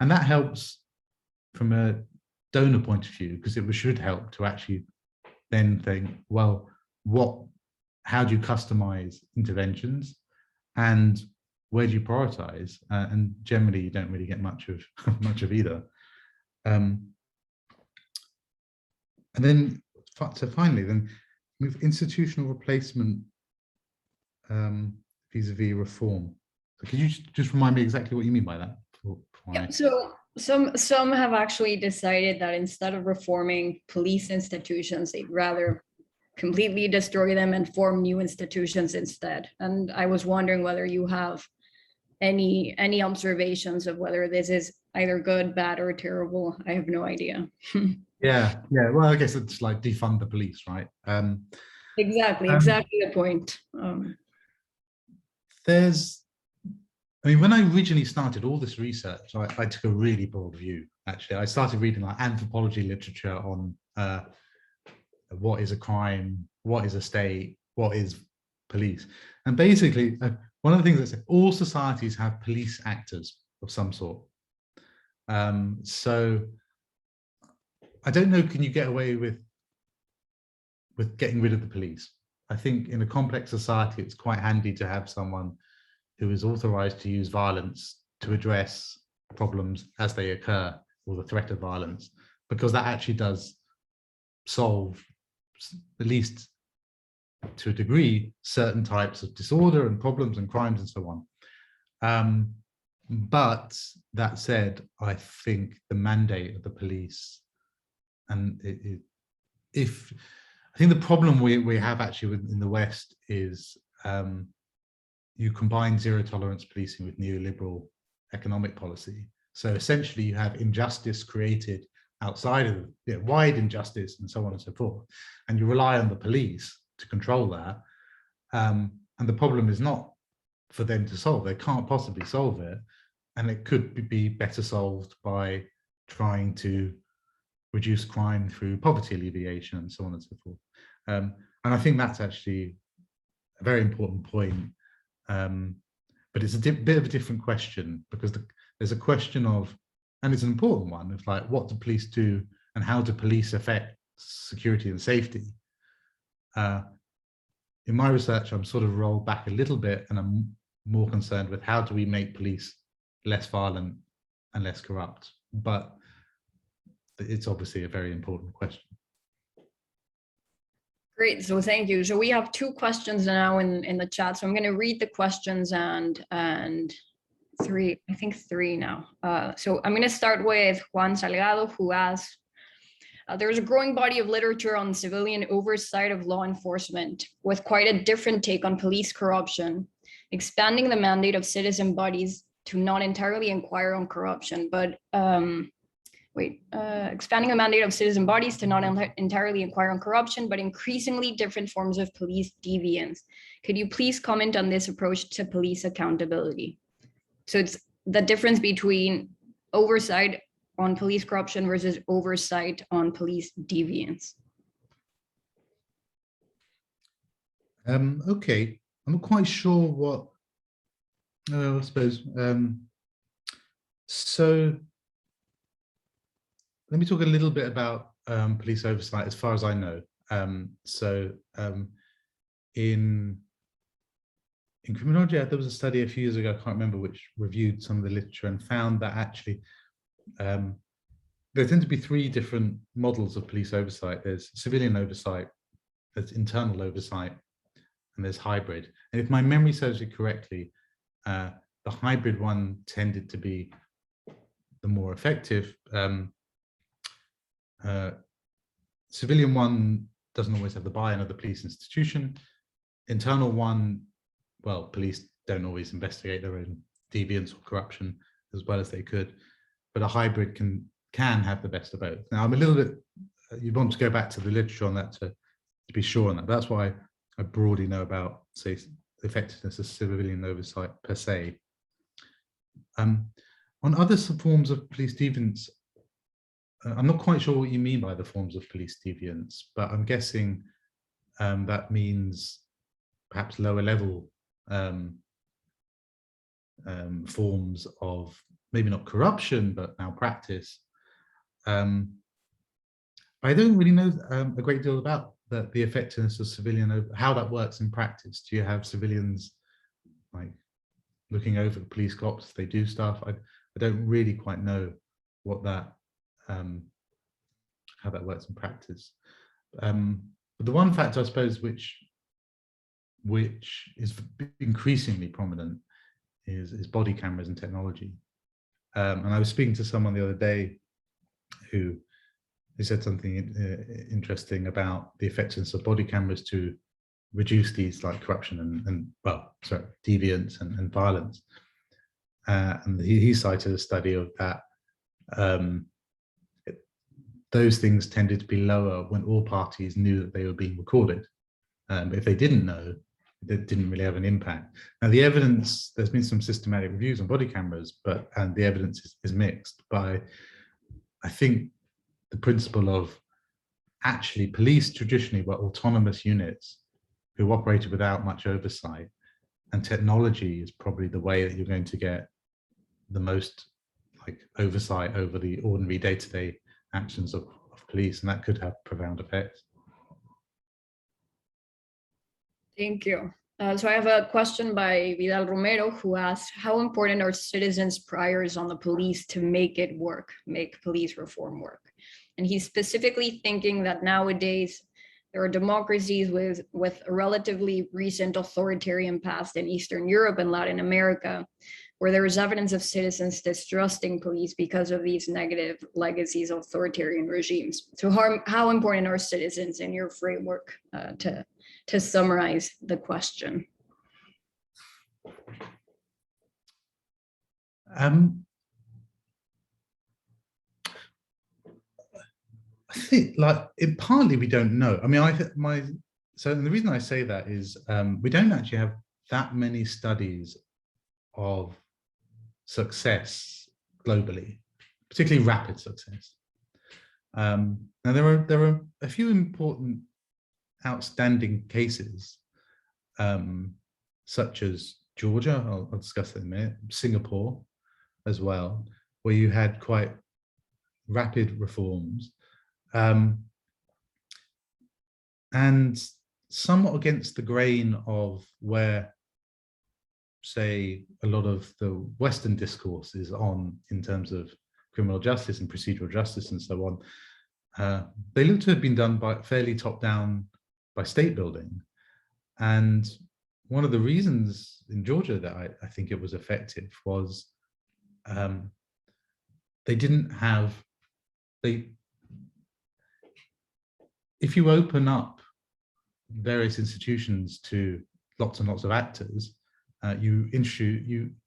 And that helps from a donor point of view, because it should help to actually then think, well, how do you customize interventions? And where do you prioritize? And generally, you don't really get much of much of either. And then, so finally, then with institutional replacement vis-a-vis reform. So could you just remind me exactly what you mean by that? Yeah, so some have actually decided that instead of reforming police institutions, they'd rather completely destroy them and form new institutions instead. And I was wondering whether you have any observations of whether this is either good, bad, or terrible. I have no idea. Yeah. Well, I guess it's like defund the police, right? Exactly the point. I mean, when I originally started all this research, I took a really broad view. Actually, I started reading like anthropology literature on what is a crime, what is a state, what is police, and basically one of the things that said all societies have police actors of some sort. So I don't know, can you get away with getting rid of the police? I think in a complex society, it's quite handy to have someone who is authorized to use violence to address problems as they occur, or the threat of violence, because that actually does solve, at least to a degree, certain types of disorder and problems and crimes and so on. But that said, I think the mandate of the police, and I think the problem we have actually in the West is you combine zero tolerance policing with neoliberal economic policy. So essentially you have injustice created outside of wide injustice and so on and so forth. And you rely on the police to control that. And the problem is not for them to solve. They can't possibly solve it. And it could be better solved by trying to reduce crime through poverty alleviation and so on and so forth. And I think that's actually a very important point. But it's a bit of a different question, because there's a question of, and it's an important one, of like, what do police do and how do police affect security and safety? In my research, I'm sort of rolled back a little bit, and I'm more concerned with how do we make police less violent and less corrupt? But it's obviously a very important question. Great, so thank you. So we have two questions now in the chat. So I'm going to read the questions and three, I think three now. So I'm going to start with Juan Salgado, who asks, there's a growing body of literature on civilian oversight of law enforcement with quite a different take on police corruption, expanding the mandate of citizen bodies to not entirely inquire on corruption, but expanding the mandate of citizen bodies to not entirely inquire on corruption, but increasingly different forms of police deviance. Could you please comment on this approach to police accountability? So it's the difference between oversight on police corruption versus oversight on police deviance. Okay, I'm not quite sure what, I suppose. So let me talk a little bit about police oversight as far as I know. In criminology, there was a study a few years ago, I can't remember which, reviewed some of the literature and found that actually there tend to be three different models of police oversight. There's civilian oversight, there's internal oversight, and there's hybrid. And if my memory serves me correctly, the hybrid one tended to be the more effective. Civilian one doesn't always have the buy-in of the police institution. Internal one, well, police don't always investigate their own deviance or corruption as well as they could, but a hybrid can have the best of both. Now, I'm a little bit, you want to go back to the literature on that to be sure on that. That's why I broadly know about, say, the effectiveness of civilian oversight per se. On other forms of police deviance, I'm not quite sure what you mean by the forms of police deviance, but I'm guessing that means perhaps lower level forms of maybe not corruption, but malpractice. I don't really know a great deal about the effectiveness of civilian, how that works in practice. Do you have civilians like looking over the police cops, they do stuff. I don't really quite know what that, how that works in practice. But the one factor, I suppose, which is increasingly prominent is body cameras and technology. And I was speaking to someone the other day who said something interesting about the effectiveness of body cameras to reduce these like corruption and deviance and violence. And he cited a study of that. Those things tended to be lower when all parties knew that they were being recorded. But if they didn't know, it didn't really have an impact. Now the evidence, there's been some systematic reviews on body cameras, and the evidence is mixed. But I think the principle of actually police traditionally were autonomous units who operated without much oversight, and technology is probably the way that you're going to get the most like oversight over the ordinary day-to-day actions of police, and that could have profound effects. Thank you. So I have a question by Vidal Romero, who asked, how important are citizens' priors on the police to make it work, make police reform work? And he's specifically thinking that nowadays there are democracies with a relatively recent authoritarian past in Eastern Europe and Latin America, where there is evidence of citizens distrusting police because of these negative legacies of authoritarian regimes. So how important are citizens in your framework, to summarize the question? I think partly we don't know. I mean, so the reason I say that is we don't actually have that many studies of success globally, particularly rapid success. Now there are a few important outstanding cases, such as Georgia, I'll discuss that in a minute, Singapore as well, where you had quite rapid reforms, and somewhat against the grain of where, say, a lot of the Western discourse is on in terms of criminal justice and procedural justice and so on. They look to have been done by fairly top-down by state building. And one of the reasons in Georgia that I think it was effective was they didn't have, if you open up various institutions to lots and lots of actors, you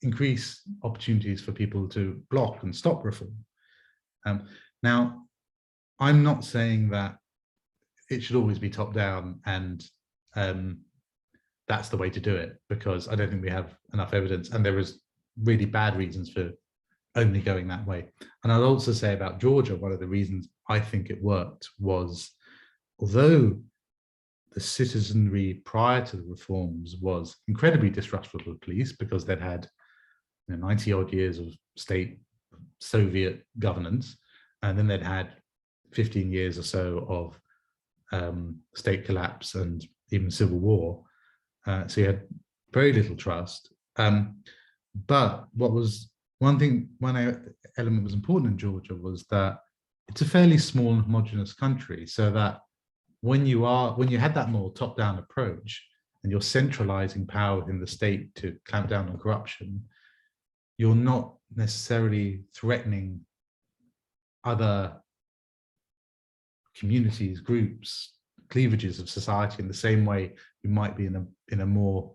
increase opportunities for people to block and stop reform. Now, I'm not saying that it should always be top down and that's the way to do it, because I don't think we have enough evidence, and there is really bad reasons for only going that way. And I'll also say about Georgia, one of the reasons I think it worked was, although the citizenry prior to the reforms was incredibly distrustful of the police because they'd had 90 odd years of state Soviet governance, and then they'd had 15 years or so of state collapse and even civil war. So you had very little trust. But one element was important in Georgia was that it's a fairly small and homogenous country, so that when you had that more top-down approach and you're centralizing power within the state to clamp down on corruption, you're not necessarily threatening other communities, groups, cleavages of society in the same way you might be in a more,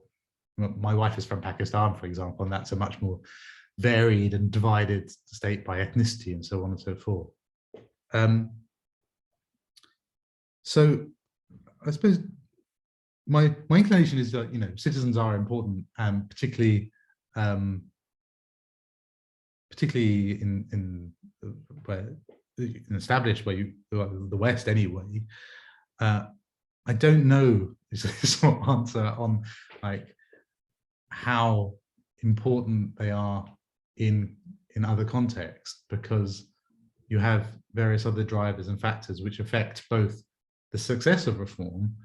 my wife is from Pakistan, for example, and that's a much more varied and divided state by ethnicity and so on and so forth. So I suppose my inclination is that citizens are important, and particularly in established where the West anyway. I don't know is a short answer on like how important they are in other contexts, because you have various other drivers and factors which affect both the success of reform,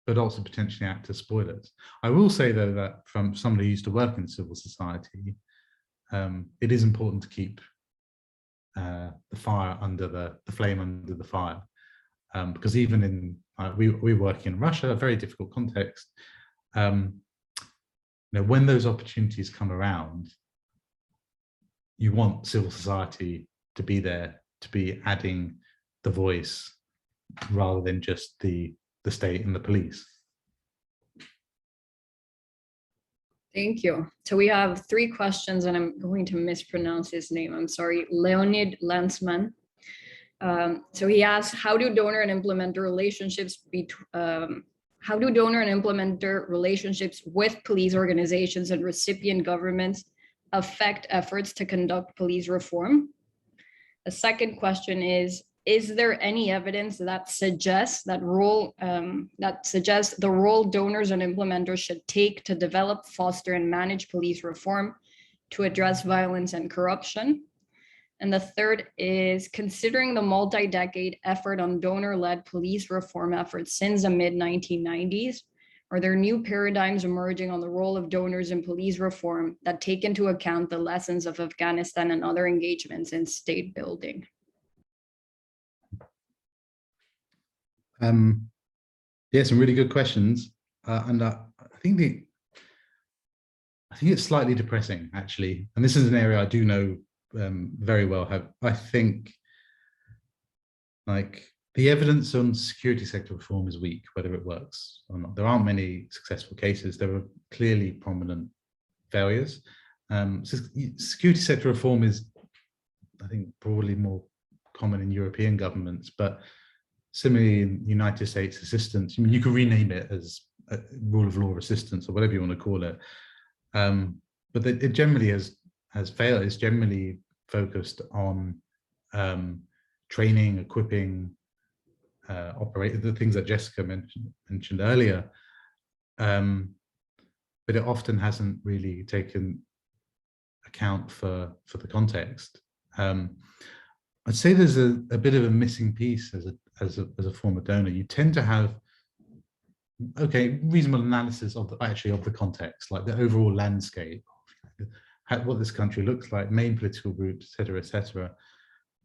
but also potentially act as spoilers. I will say, though, that from somebody who used to work in civil society, it is important to keep the fire under the flame under the fire, because even in we work in Russia, a very difficult context. When those opportunities come around, you want civil society to be there, to be adding the voice rather than just the state and the police. Thank you. So we have 3 questions, and I'm going to mispronounce his name. I'm sorry, Leonid Lanzman. So he asks, how do donor and implementer relationships with police organizations and recipient governments affect efforts to conduct police reform? The second question is there any evidence that suggests the role donors and implementers should take to develop, foster, and manage police reform to address violence and corruption? And the third is, considering the multi-decade effort on donor-led police reform efforts since the mid-1990s, are there new paradigms emerging on the role of donors in police reform that take into account the lessons of Afghanistan and other engagements in state building? Yeah, some really good questions, and I think it's slightly depressing, actually. And this is an area I do know very well. I think, like, the evidence on security sector reform is weak, whether it works or not. There aren't many successful cases. There are clearly prominent failures. Security sector reform is, I think, broadly more common in European governments, but similarly in United States assistance, I mean, you can rename it as rule of law assistance or whatever you want to call it. But it generally has failed. It's generally focused on training, equipping, the things that Jessica mentioned earlier. But it often hasn't really taken account for the context. I'd say there's a bit of a missing piece as a former donor. You tend to have reasonable analysis of the context, like the overall landscape, what this country looks like, main political groups, et cetera.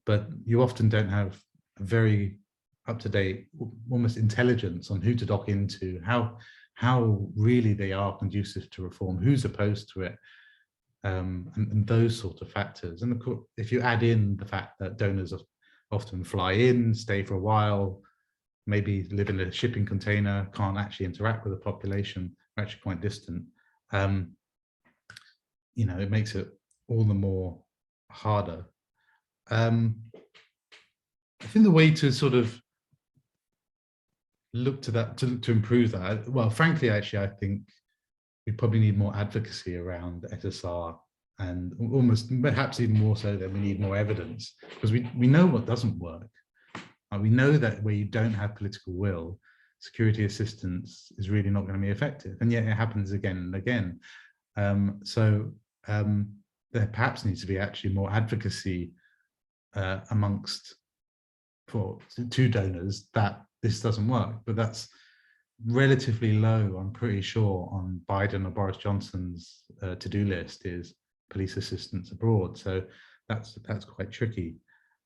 But you often don't have a very up-to-date, almost intelligence on who to dock into, how really they are conducive to reform, who's opposed to it, and those sort of factors. And of course, if you add in the fact that donors often fly in, stay for a while, maybe live in a shipping container, can't actually interact with the population, are actually quite distant, it makes it all the more harder. I think the way to sort of look to that, to improve that, well, frankly, actually, I think we probably need more advocacy around SSR, and almost perhaps even more so that we need more evidence, because we know what doesn't work. We know that where you don't have political will, security assistance is really not going to be effective, and yet it happens again and again. So there perhaps needs to be actually more advocacy to donors that this doesn't work, but that's relatively low, I'm pretty sure, on Biden or Boris Johnson's to-do list is police assistance abroad. So that's quite tricky.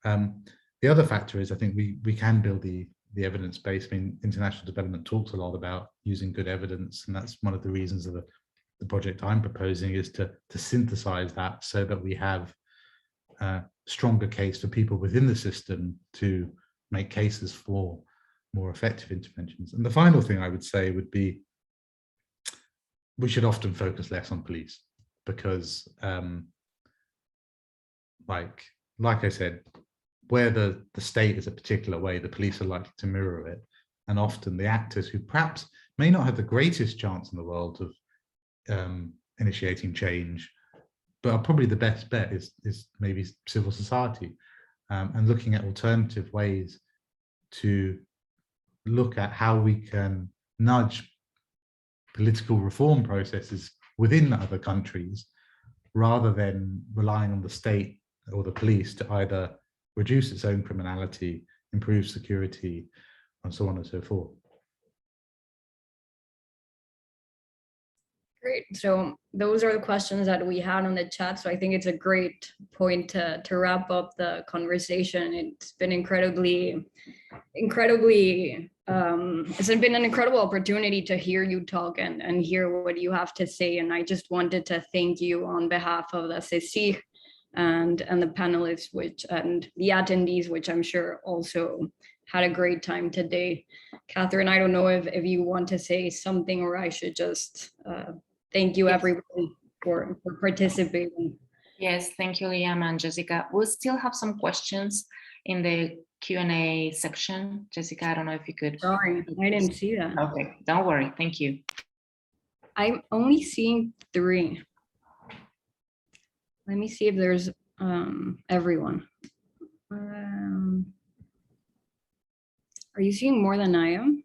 The other factor is, I think we can build the evidence base. I mean, international development talks a lot about using good evidence, and that's one of the reasons of the project I'm proposing, is to synthesize that so that we have a stronger case for people within the system to make cases for more effective interventions. And the final thing I would say would be, we should often focus less on police, because like I said, where the state is a particular way, the police are likely to mirror it. And often the actors who perhaps may not have the greatest chance in the world of initiating change, but are probably the best bet is maybe civil society, and looking at alternative ways to look at how we can nudge political reform processes within other countries, rather than relying on the state or the police to either reduce its own criminality, improve security, and so on and so forth. Great. So those are the questions that we had on the chat. So I think it's a great point to wrap up the conversation. It's been incredibly, it's been an incredible opportunity to hear you talk and hear what you have to say. And I just wanted to thank you on behalf of the CECIG and the panelists, and the attendees, which I'm sure also had a great time today. Catherine, I don't know if you want to say something, or I should just thank you everybody for participating. Yes, thank you, Liam and Jessica. We'll still have some questions in the Q&A section. Jessica, I don't know if you could. Sorry, I didn't see that. Okay, don't worry. Thank you. I'm only seeing 3. Let me see if there's everyone. Are you seeing more than I am?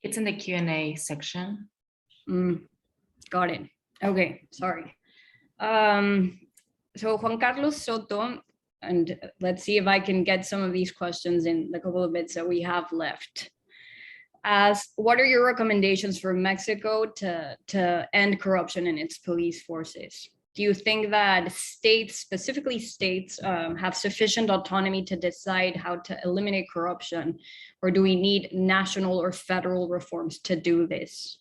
It's in the Q&A section. Got it. Okay, sorry. So Juan Carlos Soto, and let's see if I can get some of these questions in the couple of bits that we have left. Asks, what are your recommendations for Mexico to end corruption in its police forces? Do you think that states, specifically states, have sufficient autonomy to decide how to eliminate corruption, or do we need national or federal reforms to do this?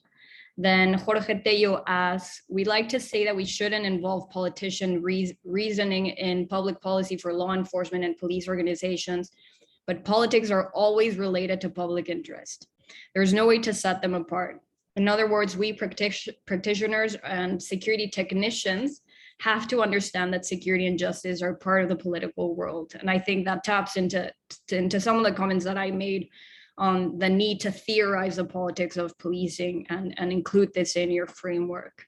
Then Jorge Tello asks, we like to say that we shouldn't involve politician reasoning in public policy for law enforcement and police organizations, but politics are always related to public interest. There's no way to set them apart. In other words, we practitioners and security technicians have to understand that security and justice are part of the political world. And I think that taps into some of the comments that I made on the need to theorize the politics of policing and include this in your framework.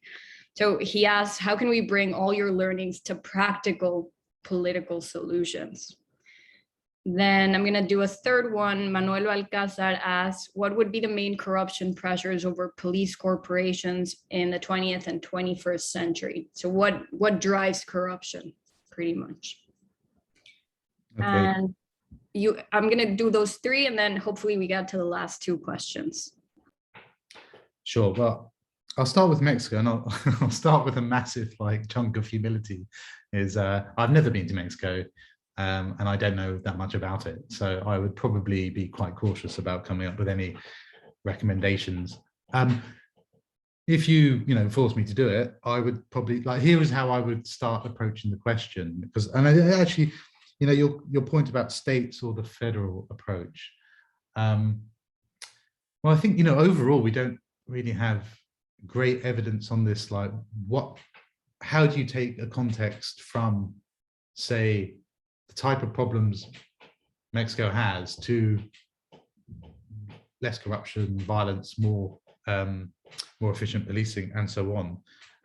So he asks, how can we bring all your learnings to practical political solutions? Then I'm going to do a third one. Manuel Alcázar asks, what would be the main corruption pressures over police corporations in the 20th and 21st century? So what drives corruption, pretty much? Okay. And I'm going to do those 3, and then hopefully we get to the last 2 questions. Sure. Well, I'll start with Mexico, and I'll start with a massive chunk of humility. I've never been to Mexico. And I don't know that much about it. So I would probably be quite cautious about coming up with any recommendations. If you force me to do it, I would probably here is how I would start approaching the question, and I actually, your point about states or the federal approach. Well, I think, overall, we don't really have great evidence on this. How do you take a context from, say, the type of problems Mexico has to less corruption, violence, more efficient policing, and so on.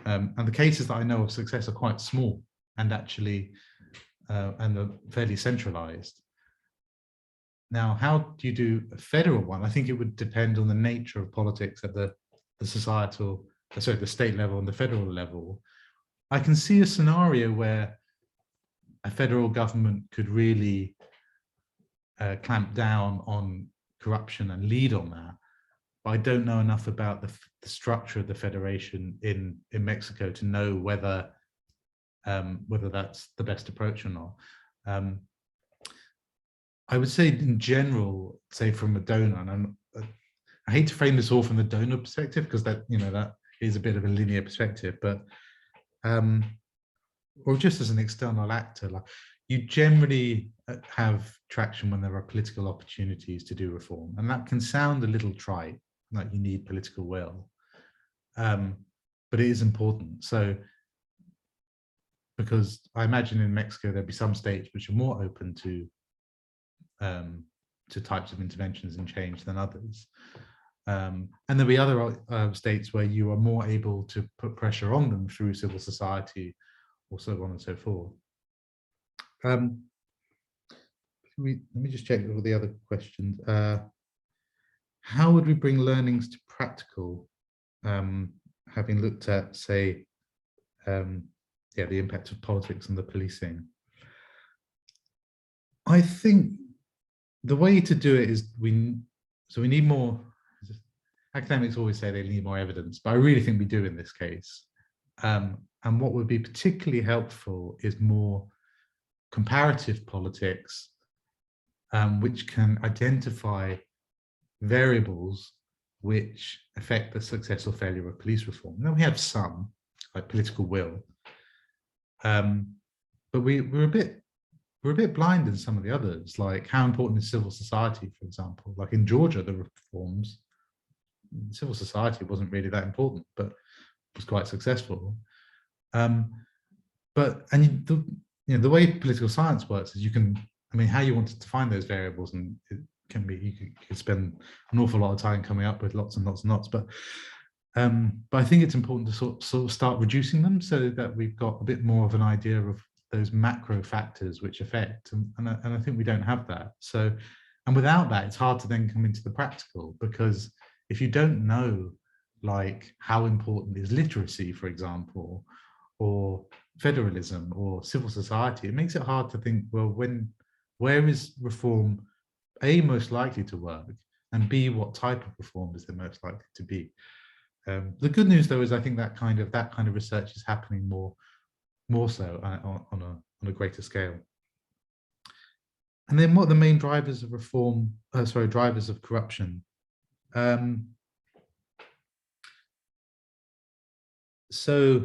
And the cases that I know of success are quite small and actually and are fairly centralized. Now, how do you do a federal one? I think it would depend on the nature of politics at the state level and the federal level. I can see a scenario where a federal government could really clamp down on corruption and lead on that. But I don't know enough about the structure of the federation in Mexico to know whether that's the best approach or not. I would say in general, say from a donor, and I hate to frame this all from the donor perspective because that is a bit of a linear perspective, but or just as an external actor, you generally have traction when there are political opportunities to do reform, and that can sound a little trite, like you need political will, but it is important. So, because I imagine in Mexico there'd be some states which are more open to types of interventions and change than others, and there'll be other states where you are more able to put pressure on them through civil society, or so on and so forth. Let me just check all the other questions. How would we bring learnings to practical, having looked at, say, the impact of politics on the policing? I think the way to do it is we need more. academics always say they need more evidence, but I really think we do in this case. And what would be particularly helpful is more comparative politics, which can identify variables which affect the success or failure of police reform. Now we have some, like political will, but we're a bit blind in some of the others, like how important is civil society, for example. Like in Georgia, the reforms, civil society wasn't really that important, but was quite successful. The way political science works is you can, I mean, how you want to define those variables, and it can be, you could spend an awful lot of time coming up with lots and lots and lots, but I think it's important to sort of start reducing them so that we've got a bit more of an idea of those macro factors which affect, and I think we don't have that. So, and without that, it's hard to then come into the practical, because if you don't know, like, how important is literacy, for example, or federalism or civil society, it makes it hard to think, well, where is reform A, most likely to work, and B, what type of reform is it most likely to be? The good news, though, is I think that kind of research is happening more so on a greater scale. And then what are the main drivers of reform, drivers of corruption? So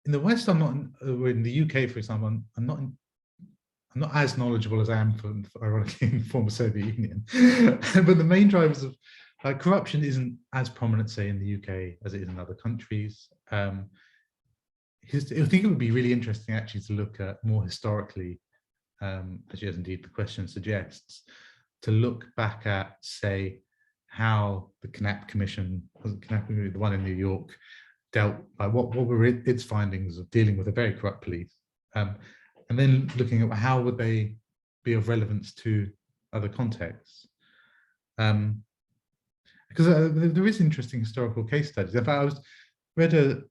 in the West, I'm not, or in the UK, for example, I'm not as knowledgeable as I am, ironically, in the former Soviet Union. But the main drivers of corruption isn't as prominent, say, in the UK as it is in other countries. I think it would be really interesting, actually, to look at more historically, as indeed the question suggests, to look back at, say, how the Knapp Commission, the one in New York, dealt, like what were its findings of dealing with a very corrupt police, and then looking at how would they be of relevance to other contexts. Because there is interesting historical case studies. In fact, read a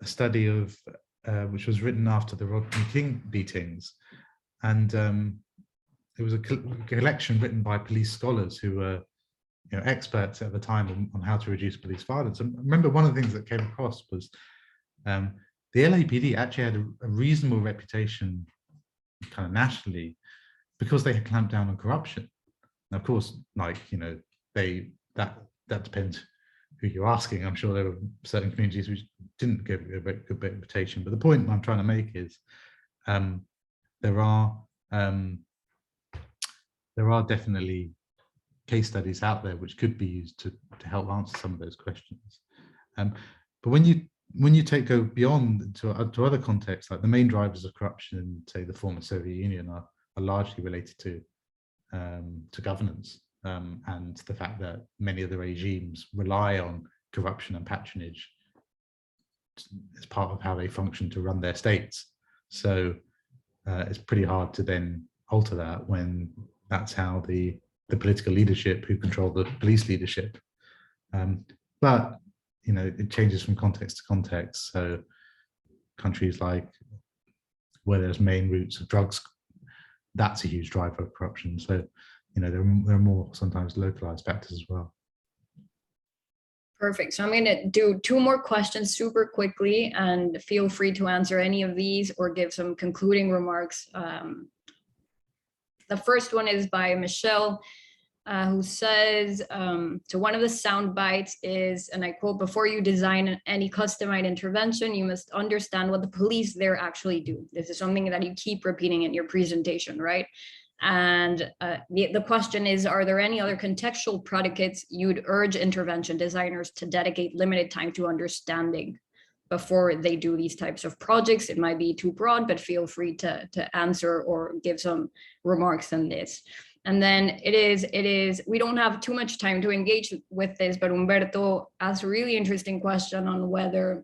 study of which was written after the Rodney King beatings, and it was a collection written by police scholars who were, you know, experts at the time on how to reduce police violence. And I remember one of the things that came across was the LAPD actually had a reasonable reputation, kind of nationally, because they had clamped down on corruption. Now, of course, like, you know, that depends who you're asking. I'm sure there were certain communities which didn't give a very good reputation. But the point I'm trying to make is there are definitely case studies out there which could be used to help answer some of those questions. But when you go beyond to other contexts, like the main drivers of corruption in, say, the former Soviet Union are largely related to governance, and the fact that many of the regimes rely on corruption and patronage as part of how they function to run their states. So it's pretty hard to then alter that when that's how the political leadership who control the police leadership. But, you know, it changes from context to context. So countries like where there's main routes of drugs, that's a huge driver of corruption. So, you know, there are more sometimes localized factors as well. Perfect. So I'm going to do 2 more questions super quickly, and feel free to answer any of these or give some concluding remarks. The first one is by Michelle, who says, so one of the sound bites is, and I quote, "Before you design any customized intervention, you must understand what the police there actually do." This is something that you keep repeating in your presentation, right? And the question is, are there any other contextual predicates you'd urge intervention designers to dedicate limited time to understanding before they do these types of projects? It might be too broad, but feel free to answer or give some remarks on this. And then it is, we don't have too much time to engage with this, but Humberto asked a really interesting question on whether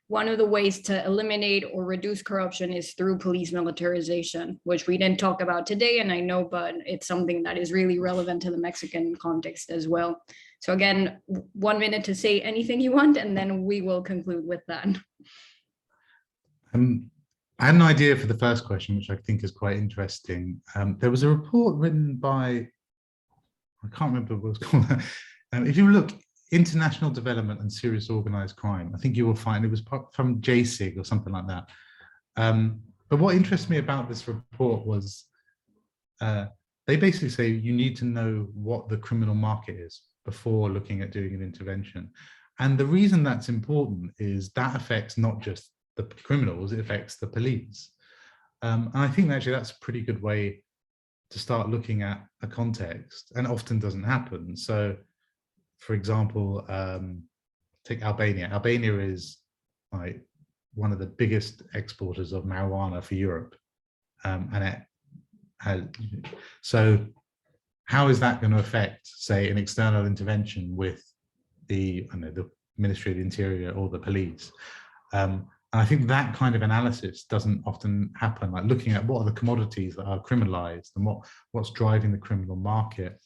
one of the ways to eliminate or reduce corruption is through police militarization, which we didn't talk about today, and I know, but it's something that is really relevant to the Mexican context as well. So again, 1 minute to say anything you want, and then we will conclude with that. I had an idea for the first question, which I think is quite interesting. There was a report written by, I can't remember what it was called. If you look international development and serious organized crime, I think you will find it was from JSIG or something like that. But what interests me about this report was they basically say you need to know what the criminal market is before looking at doing an intervention. And the reason that's important is that affects not just the criminals, it affects the police. And I think actually that's a pretty good way to start looking at a context, and often doesn't happen. So, for example, take Albania. Albania is like one of the biggest exporters of marijuana for Europe. And it has, so how is that going to affect, say, an external intervention with the, I don't know, the Ministry of the Interior or the police? And I think that kind of analysis doesn't often happen, like looking at what are the commodities that are criminalized and what's driving the criminal market.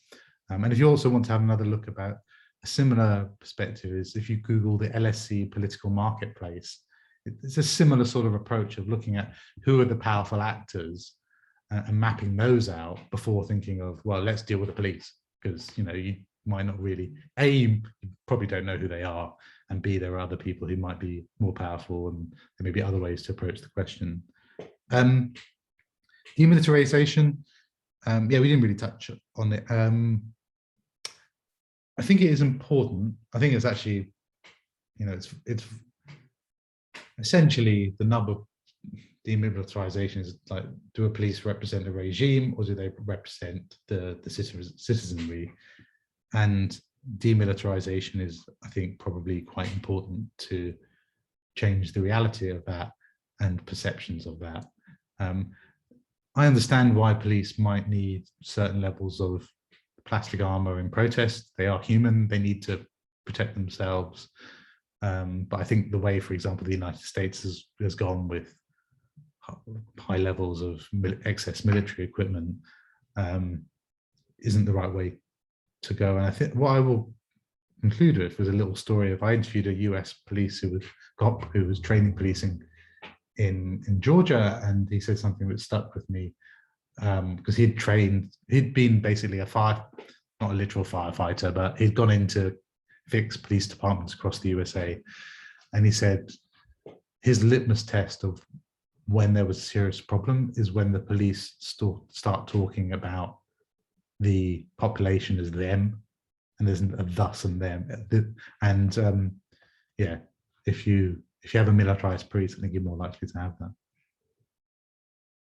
And if you also want to have another look about a similar perspective, is if you Google the LSE political marketplace, it's a similar sort of approach of looking at who are the powerful actors and mapping those out before thinking of, well, let's deal with the police, because, you know, you might not really, A, you probably don't know who they are, and B, there are other people who might be more powerful, and there may be other ways to approach the question. Demilitarization, yeah, we didn't really touch on it. I think it is important. I think it's actually, you know, it's essentially the number of demilitarization is like, do a police represent a regime or do they represent the citizenry? And demilitarization is, I think, probably quite important to change the reality of that and perceptions of that. I understand why police might need certain levels of plastic armor in protest. They are human, they need to protect themselves. But I think the way, for example, the United States has gone with high levels of excess military equipment isn't the right way to go. And I think what I will conclude with was a little story of, I interviewed a US police who was training policing in Georgia, and he said something that stuck with me, because he'd been basically not a literal firefighter, but he'd gone in to fix police departments across the USA. And he said his litmus test of when there was a serious problem is when the police start talking about the population as them, and there's a thus and them. And yeah, if you have a militarized police, I think you're more likely to have that.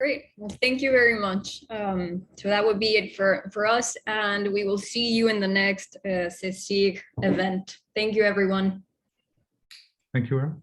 Great. Well, thank you very much. So that would be it for us, and we will see you in the next CICIG event. Thank you, everyone. Thank you, Aaron.